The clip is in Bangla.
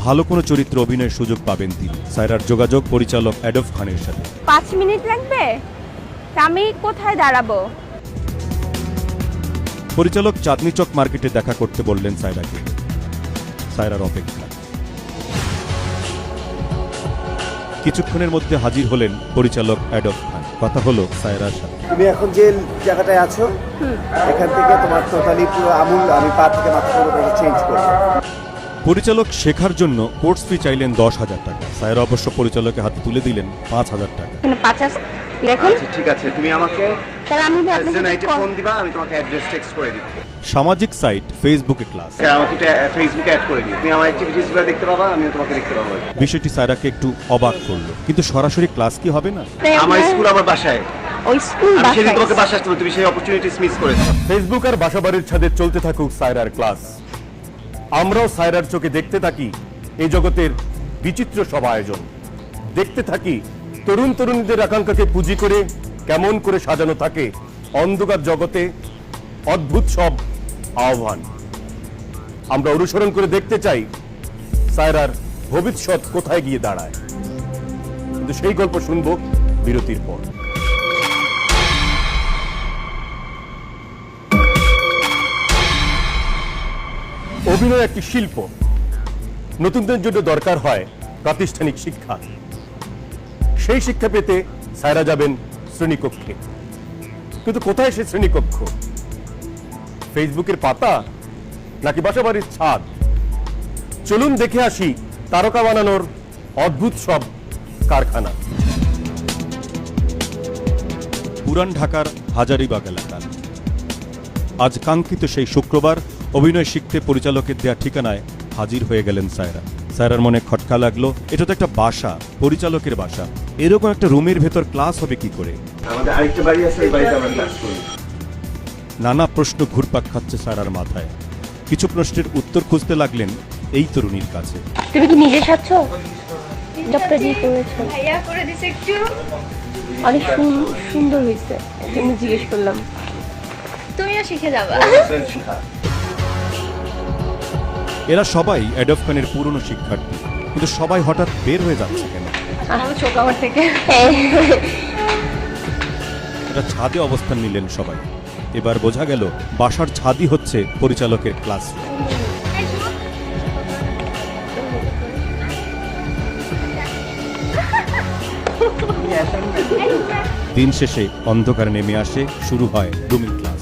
ভালো কোনো চরিত্রে অভিনয়ের সুযোগ পাবেন তিনি। সায়রার যোগাযোগ পরিচালক অ্যাডলফ খানের সাথে। 5 মিনিট লাগবে? তা আমি কোথায় দাঁড়াবো? পরিচালক চাঁদনী চক মার্কেটে দেখা করতে বললেন সায়রাকে। সায়রার অপেক্ষা। কিছুক্ষণের মধ্যে হাজির হলেন পরিচালক অ্যাডলফ খান। কথা হলো সায়রার সাথে। তুমি এখন যে জায়গাটায় আছো এখান থেকে তোমার টোটালি পুরো আমূল আমি পা থেকে মাথা পর্যন্ত চেঞ্জ করবো। পরিচালক শেখার জন্য কোর্স ফি চাইলেন 10,000 টাকা। সায়রা অবশ্য পরিচালকের হাতে তুলে দিলেন 5,000 টাকা। এখানে 50 দেখুন। আচ্ছা ঠিক আছে, তুমি আমাকে তাহলে আমি নাইটে ফোন দিবা, আমি তোমাকে অ্যাড্রেস টেক্সট করে দিব। সামাজিক সাইট ফেসবুকে ক্লাস। আমাকে ফেসবুকে অ্যাড করে দিও, তুমি আমার অ্যাক্টিভিটিসগুলো দেখতে পাবা, আমিও তোমাকে দেখতে পাবো। বিষয়টি সায়রাকে একটু অবাক করলো, কিন্তু সরাসরি ক্লাস কি হবে না? আমার স্কুল আমার বাসায়, ওই স্কুল আমি সেদিন তোমাকে বাসায়। বাসায় আসতে, তুমি সেই অপরচুনিটিস মিস করেছো। ফেসবুক আর বাসাবাড়ির ছাদে চলতে থাকুক সায়রার ক্লাস। আমরাও সায়রার চোখে দেখতে থাকি এই জগতের বিচিত্র সব আয়োজন। দেখতে থাকি তরুণ তরুণীদের আকাঙ্ক্ষাকে পুঁজি করে কেমন করে সাজানো থাকে অন্ধকার জগতে অদ্ভুত সব আহ্বান। আমরা অনুসরণ করে দেখতে চাই সায়রার ভবিষ্যৎ কোথায় গিয়ে দাঁড়ায়। কিন্তু সেই গল্প শুনবো বিরতির পর। অভিনয় একটি শিল্প। নতুনদের জন্য দরকার হয় প্রাতিষ্ঠানিক শিক্ষা। সেই শিক্ষা পেতে সায়রা যাবেন শ্রেণীকক্ষে। কিন্তু কোথায় সে শ্রেণীকক্ষ? ফেসবুকের পাতা নাকি বাসাবাড়ির ছাদ? চলুন দেখে আসি তারকা বানানোর অদ্ভুত সব কারখানা। পুরান ঢাকার হাজারীবাগ এলাকা। আজ কাঙ্ক্ষিত সেই শুক্রবার অভিনয় শিখতে পরিচালকের দেয়া ঠিকানায় হাজির হয়ে গেলেন সায়রা। সায়রার মনে খটকা লাগলো, এটা তো একটা বাসা, পরিচালকের বাসা। এরকম একটা রুমের ভেতর ক্লাস হবে কি করে? আমাদের আরেকটা বাড়ি আছে, এই বাড়িতে আমরা ক্লাস করি। নানা প্রশ্ন ঘুরপাক খাচ্ছে সায়রার মাথায়। কিছু প্রশ্নের উত্তর খুঁজতে লাগলেন এই তরুণীর কাছে। তুমি কি নিজে সাচ্ছ? ডক্টর জি করেছো? ভাইয়া করে দিছে একটু। অনেক সুন্দর হয়েছে, আমি জিজ্ঞেস করলাম। তুমিও শিখে যাবা। এরা সবাই অ্যাডলফ খানের পুরনো শিক্ষার্থী, কিন্তু সবাই হঠাৎ বের হয়ে যাচ্ছে কেন? আমার ছোট আমার থেকে। এটা ছাদে অবস্থান নিলেন সবাই। এবার বোঝা গেল বাসার ছাদই হচ্ছে পরিচালকের ক্লাস। দিন শেষে অন্ধকারে নেমে আসে, শুরু হয় রুমিং ক্লাস।